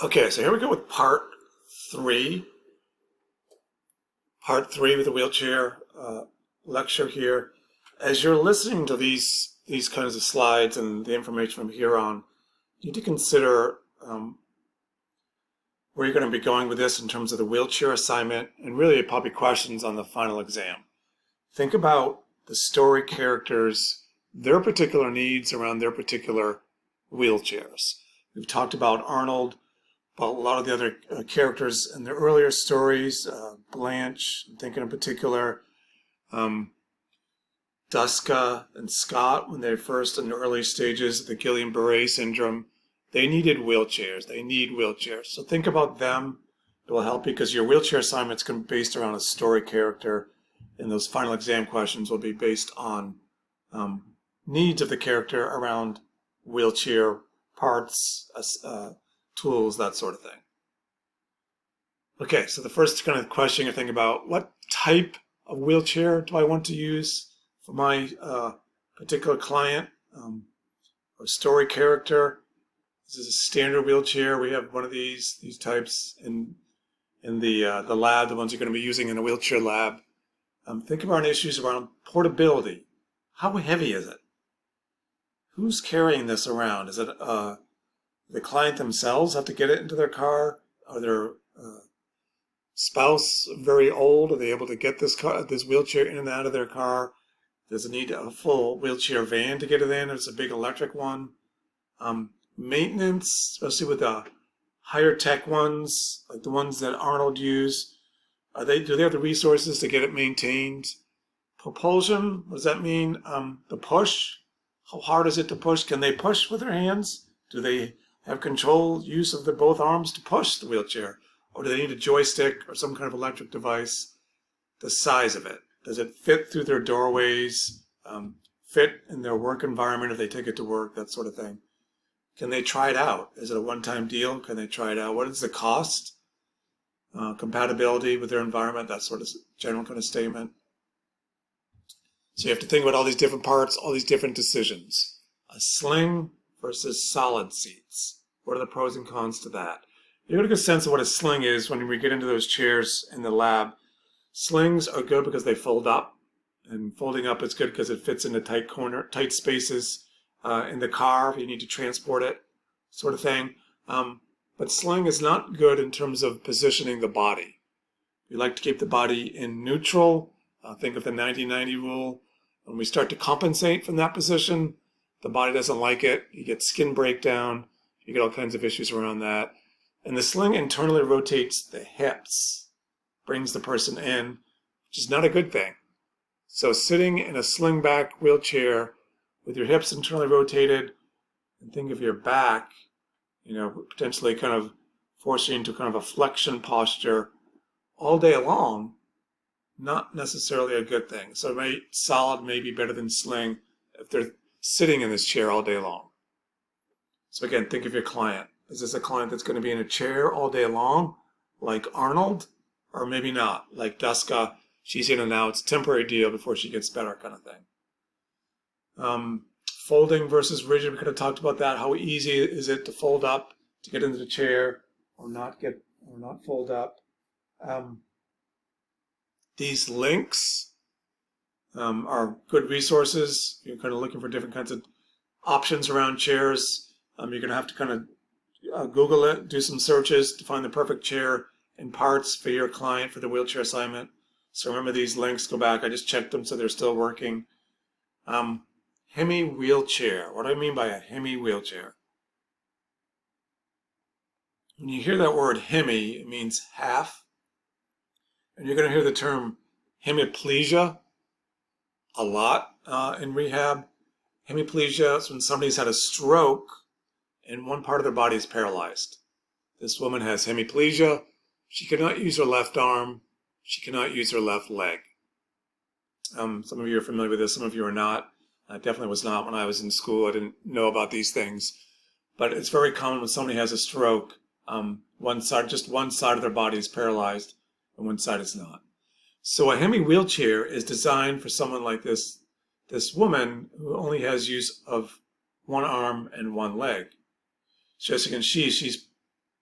Okay, so here we go with three. Part three with the wheelchair lecture here. As you're listening to these kinds of slides and the information from here on, you need to consider where you're going to be going with this in terms of the wheelchair assignment and really probably questions on the final exam. Think about the story characters, their particular needs around their particular wheelchairs. We've talked about Arnold, about a lot of the other characters in the earlier stories, Blanche, I'm thinking in particular, Duska and Scott, when they're first in the early stages of the Guillain-Barré syndrome, they needed wheelchairs. They need wheelchairs. So think about them. It will help because your wheelchair assignment's going to be based around a story character, and those final exam questions will be based on needs of the character around wheelchair parts, tools, that sort of thing. Okay, so the first kind of question you're thinking about, what type of wheelchair do I want to use for my particular client or story character? This is a standard wheelchair. We have one of these types in the lab, the ones you're going to be using in a wheelchair lab. Think about issues around portability. How heavy is it? Who's carrying this around? Is it the client themselves have to get it into their car? Are their spouse very old? Are they able to get this wheelchair in and out of their car? Does it need a full wheelchair van to get it in? Or it's a big electric one. Maintenance, especially with the higher tech ones, like the ones that Arnold used, do they have the resources to get it maintained? Propulsion, what does that mean? The push, how hard is it to push? Can they push with their hands? Do they have control use of both arms to push the wheelchair? Or do they need a joystick or some kind of electric device? The size of it. Does it fit through their doorways? Fit in their work environment if they take it to work, that sort of thing. Can they try it out? Is it a one-time deal? Can they try it out? What is the cost? Compatibility with their environment, that sort of general kind of statement. So you have to think about all these different parts, all these different decisions. A sling versus solid seats. What are the pros and cons to that? You get a good sense of what a sling is when we get into those chairs in the lab. Slings are good because they fold up, and folding up is good because it fits into tight spaces in the car if you need to transport it, sort of thing. But sling is not good in terms of positioning the body. We like to keep the body in neutral. Think of the 90-90 rule. When we start to compensate from that position, the body doesn't like it. You get skin breakdown. You get all kinds of issues around that. And the sling internally rotates the hips, brings the person in, which is not a good thing. So sitting in a sling back wheelchair with your hips internally rotated, and think of your back, potentially kind of forcing you into kind of a flexion posture all day long, not necessarily a good thing. So solid may be better than sling if they're sitting in this chair all day long. So again, think of your client. Is this a client that's going to be in a chair all day long, like Arnold? Or maybe not, like Duska, she's in and out, it's a temporary deal before she gets better kind of thing. Folding versus rigid, we could have talked about that. How easy is it to fold up, to get into the chair, or not fold up? These links are good resources. You're kind of looking for different kinds of options around chairs. You're going to have to kind of Google it, do some searches to find the perfect chair and parts for your client for the wheelchair assignment. So remember these links, go back. I just checked them so they're still working. Hemi Wheelchair. What do I mean by a Hemi Wheelchair? When you hear that word Hemi, it means half. And you're going to hear the term hemiplegia a lot in rehab. Hemiplegia is when somebody's had a stroke and one part of their body is paralyzed. This woman has hemiplegia. She cannot use her left arm. She cannot use her left leg. Some of you are familiar with this. Some of you are not. I definitely was not when I was in school. I didn't know about these things. But it's very common when somebody has a stroke. Just one side of their body is paralyzed and one side is not. So a Hemi wheelchair is designed for someone like this woman who only has use of one arm and one leg. So as you can see, she's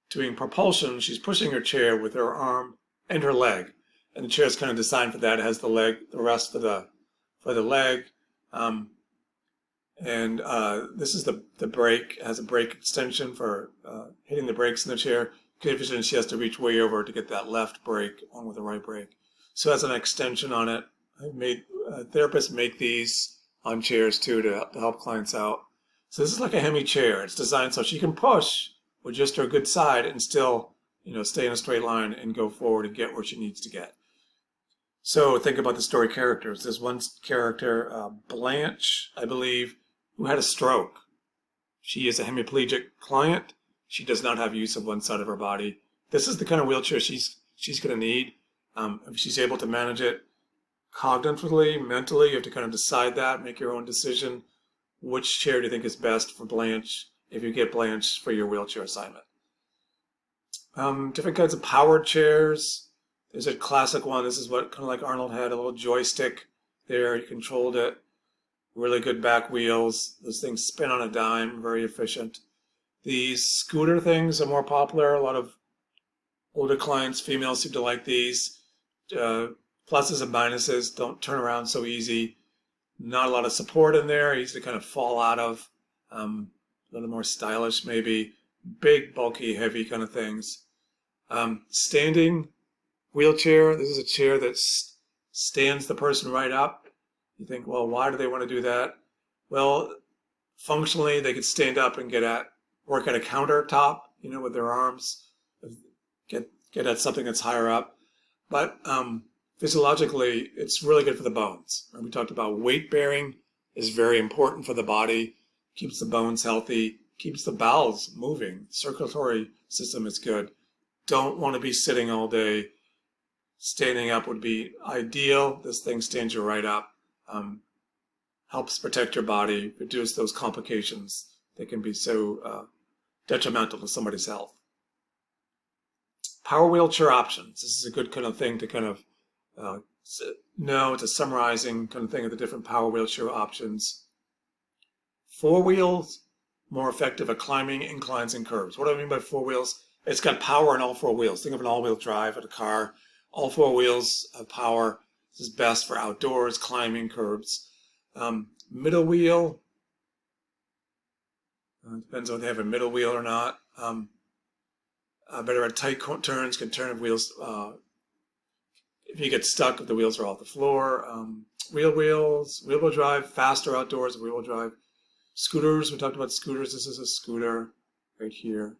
doing propulsion, she's pushing her chair with her arm and her leg. And the chair is kind of designed for that. It has the rest for the leg. Um, and this is the brake. It has a brake extension for hitting the brakes in the chair. Because she has to reach way over to get that left brake along with the right brake. So it has an extension on it. Therapists make these on chairs too to help clients out. So this is like a Hemi chair. It's designed so she can push with just her good side and still, stay in a straight line and go forward and get where she needs to get. So think about the story characters. There's one character, Blanche, I believe, who had a stroke. She is a hemiplegic client. She does not have use of one side of her body. This is the kind of wheelchair she's going to need. If she's able to manage it cognitively, mentally, you have to kind of decide that, make your own decision. Which chair do you think is best for Blanche if you get Blanche for your wheelchair assignment? Different kinds of powered chairs. There's a classic one. This is what kind of like Arnold had, a little joystick there. You controlled it. Really good back wheels. Those things spin on a dime, very efficient. These scooter things are more popular. A lot of older clients, females, seem to like these. Pluses and minuses, don't turn around so easy. Not a lot of support in there, easy to kind of fall out of. A little more stylish maybe. Big, bulky, heavy kind of things. Standing wheelchair. This is a chair that stands the person right up. You think, well, why do they want to do that? Well, functionally, they could stand up and work at a countertop, with their arms, get at something that's higher up. But physiologically, it's really good for the bones. And we talked about weight bearing is very important for the body, keeps the bones healthy, keeps the bowels moving. Circulatory system is good. Don't want to be sitting all day. Standing up would be ideal. This thing stands you right up. Helps protect your body, reduce those complications that can be so detrimental to somebody's health. Power wheelchair options. This is a good kind of thing to kind of know. It's a summarizing kind of thing of the different power wheelchair options. 4 wheels, more effective at climbing inclines and curves. What do I mean by 4 wheels? It's got power in all 4 wheels. Think of an all-wheel drive at a car. All 4 wheels have power. This is best for outdoors, climbing, curbs. Middle wheel. Depends on if they have a middle wheel or not. Better at tight turns, can turn if wheels. If you get stuck, if the wheels are off the floor. Wheel-wheel drive, faster outdoors, wheel-wheel drive. Scooters, we talked about scooters. This is a scooter right here.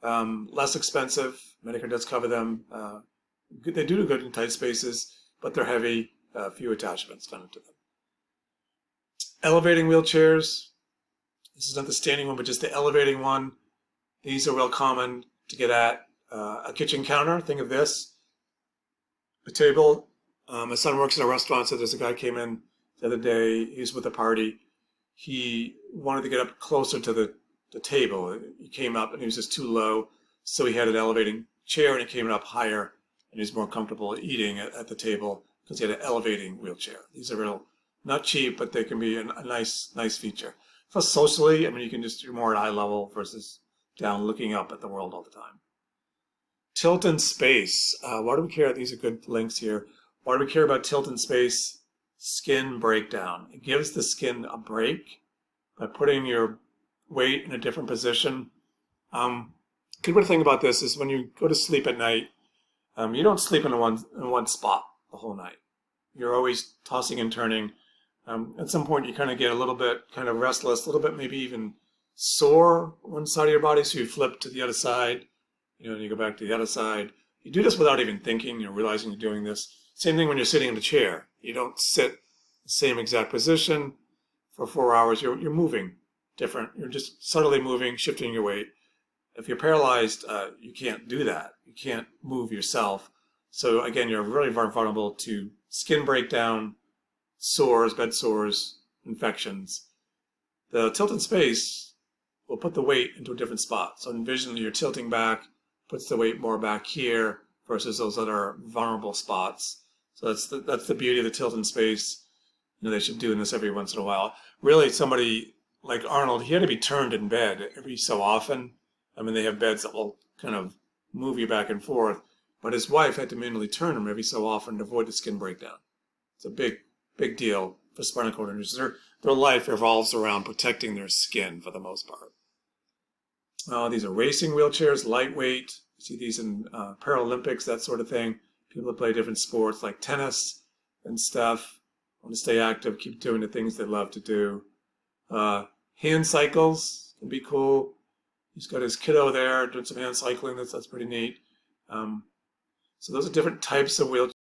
Less expensive. Medicare does cover them. They do good in tight spaces, but they're heavy, few attachments done to them. Elevating wheelchairs. This is not the standing one, but just the elevating one. These are real common to get at. A kitchen counter, think of this. A table. My son works in a restaurant, so there's a guy came in the other day. He was with a party. He wanted to get up closer to the table. He came up and he was just too low, so he had an elevating chair and he came up higher and he's more comfortable eating at the table because he had an elevating wheelchair. These are real, not cheap, but they can be a nice feature. Plus socially, you can you're more at eye level versus down looking up at the world all the time. Tilt in space. Why do we care? These are good links here. Why do we care about tilt in space? Skin breakdown. It gives the skin a break by putting your weight in a different position. Good way to think about this is when you go to sleep at night, you don't sleep in one spot the whole night. You're always tossing and turning. At some point, you kind of get a little bit kind of restless, a little bit maybe even sore one side of your body, so you flip to the other side, and you go back to the other side. You do this without even thinking, realizing you're doing this. Same thing when you're sitting in a chair. You don't sit the same exact position for 4 hours. You're moving different. You're just subtly moving, shifting your weight. If you're paralyzed, you can't do that. You can't move yourself. So again, you're really vulnerable to skin breakdown, sores, bed sores, infections. The tilt in space will put the weight into a different spot. So envision you're tilting back, puts the weight more back here versus those other vulnerable spots. So that's the beauty of the tilt in space. They should do this every once in a while. Really, somebody like Arnold, he had to be turned in bed every so often I mean, they have beds that will kind of move you back and forth. But his wife had to manually turn them every so often to avoid the skin breakdown. It's a big deal for spinal cord injuries. Their life revolves around protecting their skin for the most part. These are racing wheelchairs, lightweight. You see these in Paralympics, that sort of thing. People that play different sports like tennis and stuff. Want to stay active, keep doing the things they love to do. Hand cycles can be cool. He's got his kiddo there doing some hand cycling. That's pretty neat. So those are different types of wheelchairs.